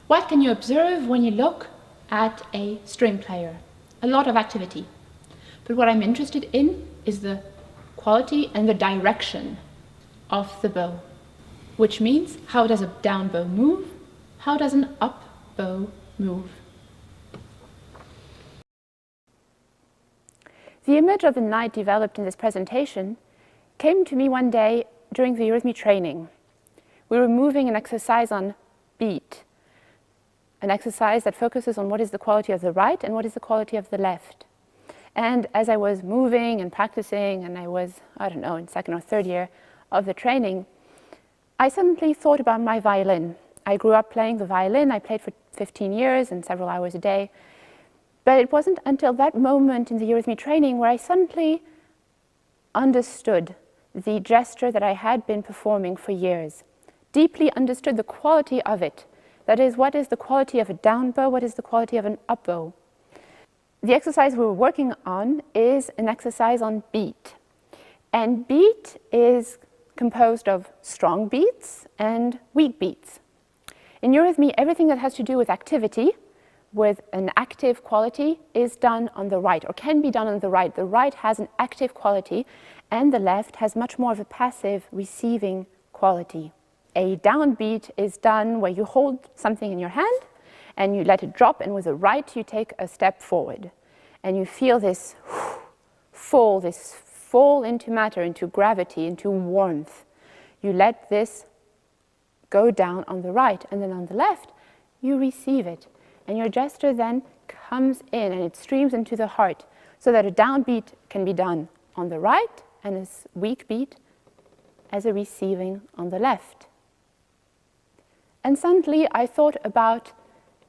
What can you observe when you look at a string player? A lot of activity. But what I'm interested in is the quality and the direction of the bow, which means how does a down bow move? How does an up bow move? The image of the knight developed in this presentation came to me one day during the Eurythmy training. We were moving an exercise on beat, an exercise that focuses on what is the quality of the right and what is the quality of the left. And as I was moving and practicing, and I was, I don't know, in second or third year of the training, I suddenly thought about my violin. I grew up playing the violin. I played for 15 years and several hours a day. But it wasn't until that moment in the Eurythmy training where I suddenly understood the gesture that I had been performing for years, deeply understood the quality of it. That is, what is the quality of a down bow? What is the quality of an up bow? The exercise we were working on is an exercise on beat. And beat is composed of strong beats and weak beats. In Eurythmy, everything that has to do with activity, with an active quality, is done on the right, or can be done on the right. The right has an active quality, and the left has much more of a passive receiving quality. A downbeat is done where you hold something in your hand and you let it drop, and with the right you take a step forward. And you feel this fall into matter, into gravity, into warmth. You let this go down on the right, and then on the left you receive it. And your gesture then comes in and it streams into the heart, so that a downbeat can be done on the right and a weak beat as a receiving on the left. And suddenly I thought about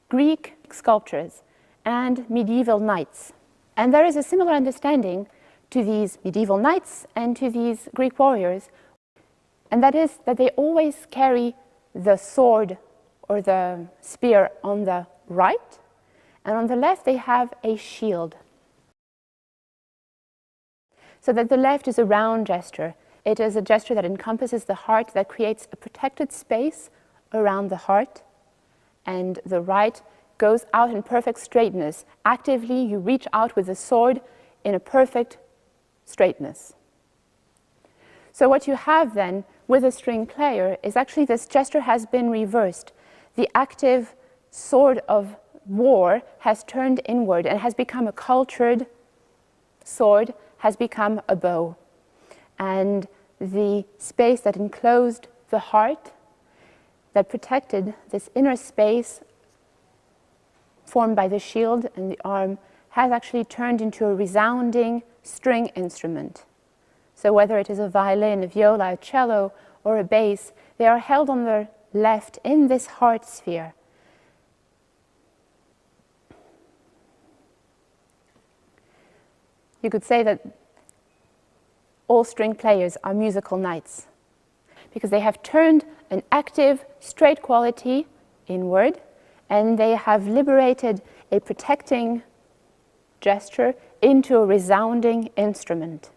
Greek sculptures and medieval knights. And there is a similar understanding to these medieval knights and to these Greek warriors, and that is that they always carry the sword or the spear on the right, and on the left they have a shield. So that the left is a round gesture. It is a gesture that encompasses the heart, that creates a protected space around the heart, and the right goes out in perfect straightness. Actively, you reach out with the sword in a perfect straightness. So what you have then with a string player is actually this gesture has been reversed. The active sword of war has turned inward and has become a cultured sword, has become a bow. And the space that enclosed the heart, that protected this inner space formed by the shield and the arm, has actually turned into a resounding string instrument. So whether it is a violin, a viola, a cello, or a bass, they are held on the left in this heart sphere. You could say that all string players are musical knights, because they have turned an active, straight quality inward, and they have liberated a protecting gesture into a resounding instrument.